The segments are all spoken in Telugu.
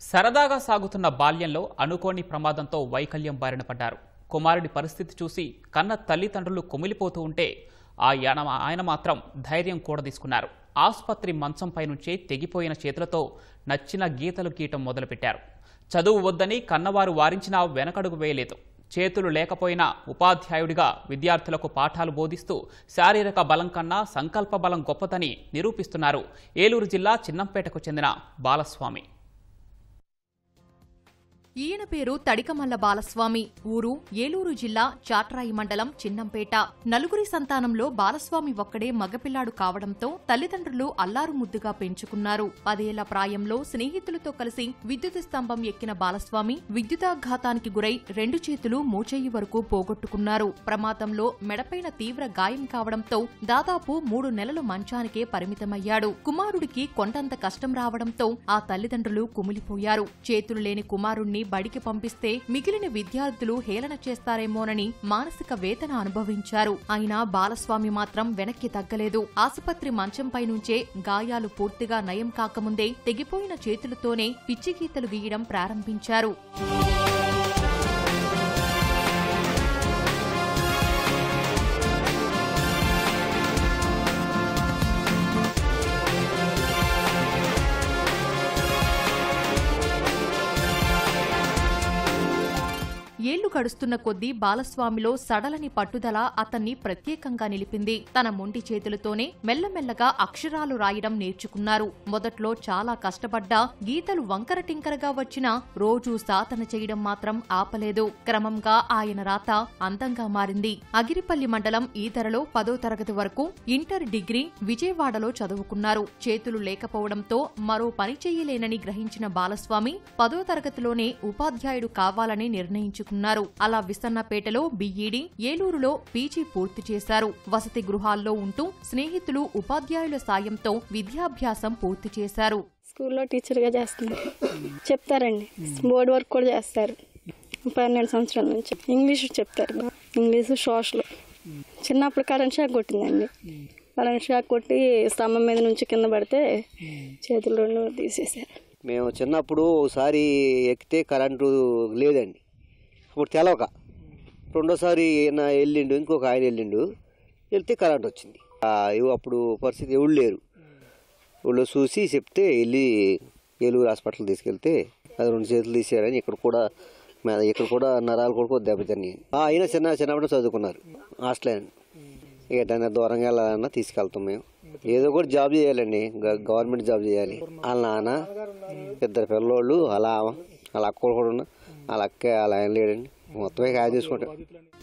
సరదాగా సాగుతున్న బాల్యంలో అనుకోని ప్రమాదంతో వైకల్యం బారిన పడ్డారు. కుమారుడి పరిస్థితి చూసి కన్న తల్లిదండ్రులు కుమిలిపోతూ ఉంటే ఆయన మాత్రం ధైర్యం కూడదీసుకున్నారు. ఆసుపత్రి మంచంపై నుంచే తెగిపోయిన చేతులతో నచ్చిన గీతలు గీయటం మొదలుపెట్టారు. చదువు వద్దని కన్నవారు వారించినా వెనకడుగు వేయలేదు. చేతులు లేకపోయినా ఉపాధ్యాయుడిగా విద్యార్థులకు పాఠాలు బోధిస్తూ శారీరక బలం కన్నా సంకల్ప బలం గొప్పదని నిరూపిస్తున్నారు ఏలూరు జిల్లా చిన్నంపేటకు చెందిన బాలస్వామి. ఈయన పేరు తడికమల్ల బాలస్వామి. ఊరు ఏలూరు జిల్లా చాట్రాయి మండలం చిన్నంపేట. నలుగురి సంతానంలో బాలస్వామి ఒక్కడే మగపిల్లాడు కావడంతో తల్లిదండ్రులు అల్లారు ముద్దుగా పెంచుకున్నారు. 10 ఏళ్ల ప్రాయంలో స్నేహితులతో కలిసి విద్యుత్ స్తంభం ఎక్కిన బాలస్వామి విద్యుదాఘాతానికి గురై 2 చేతులు మోచేయి వరకు పోగొట్టుకున్నారు. ప్రమాదంలో మెడపైన తీవ్ర గాయం కావడంతో దాదాపు 3 నెలలు మంచానికే పరిమితమయ్యాడు. కుమారుడికి కొండంత కష్టం రావడంతో ఆ తల్లిదండ్రులు కుమిలిపోయారు. చేతులు లేని కుమారుణ్ణి బడికి పంపిస్తే మిగిలిన విద్యార్థులు హేళన చేస్తారేమోనని మానసిక వేదన అనుభవించారు. అయినా బాలస్వామి మాత్రం వెనక్కి తగ్గలేదు. ఆసుపత్రి మంచంపై నుంచే గాయాలు పూర్తిగా నయం కాకముందే తెగిపోయిన చేతులతోనే పిచ్చి గీతలు గీయడం ప్రారంభించారు. ఏళ్లు గడుస్తున్న కొద్దీ బాలస్వామిలో సడలని పట్టుదల అతన్ని ప్రత్యేకంగా నిలిపింది. తన మొండి చేతులతోనే మెల్లమెల్లగా అక్షరాలు రాయడం నేర్చుకున్నారు. మొదట్లో చాలా కష్టపడ్డా గీతలు వంకర టింకరగా వచ్చినా రోజూ సాధన చేయడం మాత్రం ఆపలేదు. క్రమంగా ఆయన రాత అందంగా మారింది. అగిరిపల్లి మండలం ఈదరలో 10వ తరగతి వరకు, ఇంటర్ డిగ్రీ విజయవాడలో చదువుకున్నారు. చేతులు లేకపోవడంతో మరో పని చేయలేనని గ్రహించిన బాలస్వామి 10వ తరగతిలోనే ఉపాధ్యాయుడు కావాలని నిర్ణయించుకున్నారు. అలా విసన్నపేటలో బీఈడీ, ఏలూరులో పీజీ పూర్తి చేశారు. వసతి గృహాల్లో ఉంటూ స్నేహితులు, ఉపాధ్యాయుల సాయంతో విద్యాభ్యాసం పూర్తి చేశారు. స్కూల్లో టీచర్గా చేస్తున్నారు. చెప్తారండి, బోర్డు వర్క్ కూడా చేస్తారు. 12 సంవత్సరాల నుంచి ఇంగ్లీష్ చెప్తారు. English, social. చిన్నప్పుడు కరెంట్ షాక్ కొట్టిందండి. కరెంట్ షాక్ కొట్టి స్తంభం మీద నుంచి కింద పడితే చేతులు 2 తీసేశారు. మేము చిన్నప్పుడు ఒకసారి ఎక్కితే కరెంటు లేదండి. ఇప్పుడు తెలవక రెండోసారి వెళ్ళిండు, ఇంకొక ఆయన వెళ్తే కరెంట్ వచ్చింది. అప్పుడు పరిస్థితి ఎవరు లేరు. ఊళ్ళో చూసి చెప్తే వెళ్ళి ఏలూరు హాస్పిటల్ తీసుకెళ్తే అది 2 చేతులు తీసారని ఇక్కడ కూడా నరాలు కూడా దెబ్బతిన్నాయి. అయినా చిన్నప్పుడు చదువుకున్నారు హాస్టల్. ఇక దాన్ని దూరంగా వెళ్ళాలన్నా తీసుకెళ్తాం. మేము ఏదో కూడా జాబ్ చేయాలండి, గవర్నమెంట్ జాబ్ చేయాలి. వాళ్ళ నాన్న 2 పిల్లోళ్ళు, అలా అక్కలు కూడా ఉన్నా, వాళ్ళ అక్క అలా ఆయన లేడండి. మొత్తమే కాయ తీసుకుంటాం.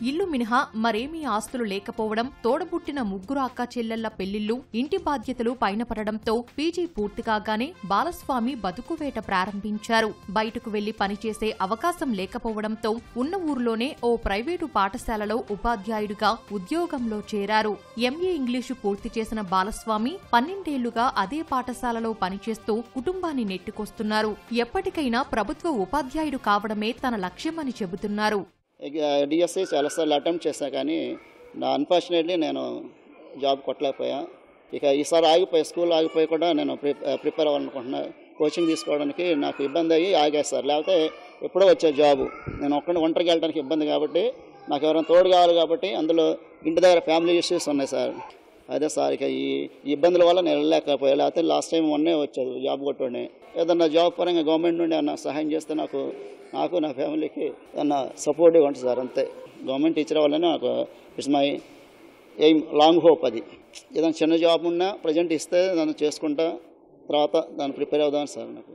ఇల్లు మినహా మరేమీ ఆస్తులు లేకపోవడం, తోడబుట్టిన 3 అక్క చెల్లెళ్ల పెళ్లిళ్లు, ఇంటి బాధ్యతలు పైన పడడంతో పీజీ పూర్తి కాగానే బాలస్వామి బతుకువేట ప్రారంభించారు. బయటకు వెళ్లి పనిచేసే అవకాశం లేకపోవడంతో ఉన్న ఊర్లోనే ఓ ప్రైవేటు పాఠశాలలో ఉపాధ్యాయుడిగా ఉద్యోగంలో చేరారు. ఎంఏ ఇంగ్లీషు పూర్తి చేసిన బాలస్వామి 12 ఏళ్లుగా అదే పాఠశాలలో పనిచేస్తూ కుటుంబాన్ని నెట్టుకొస్తున్నారు. ఎప్పటికైనా ప్రభుత్వ ఉపాధ్యాయుడు కావడమే తన లక్ష్యమని చెబుతున్నారు. డిఎస్సి చాలాసార్లు అటెంప్ట్ చేశా, కానీ అన్ఫార్చునేట్లీ నేను జాబ్ కొట్టలేకపోయా. ఇక ఈసారి ఆగిపోయా, స్కూల్ ఆగిపోయి కూడా నేను ప్రిపేర్ అవ్వాలనుకుంటున్నా. కోచింగ్ తీసుకోవడానికి నాకు ఇబ్బంది అయ్యి ఆగేస్తారు. లేకపోతే ఎప్పుడో వచ్చే జాబు. నేను ఒంటరికి వెళ్ళడానికి ఇబ్బంది కాబట్టి నాకు ఎవరైనా తోడు కావాలి. కాబట్టి అందులో ఇంటి దగ్గర ఫ్యామిలీ ఇష్యూస్ ఉన్నాయి సార్. అదే సార్, ఇక ఈ ఇబ్బందుల వల్ల నేను వెళ్ళలేకపోయా. లేకపోతే లాస్ట్ టైం మొన్నే వచ్చేది జాబ్ కొట్టుని. ఏదన్నా జాబ్ పరంగా గవర్నమెంట్ నుండి ఏమన్నా సహాయం చేస్తే నాకు నా ఫ్యామిలీకి ఏమన్నా సపోర్ట్గా ఉంటుంది సార్. అంతే. గవర్నమెంట్ టీచర్ వల్లనే నాకు it's my aim, long hope. అది ఏదైనా చిన్న జాబ్ ఉన్నా ప్రజెంట్ ఇస్తే దాన్ని చేసుకుంటా, తర్వాత దాన్ని ప్రిపేర్ అవుదాం సార్ నాకు.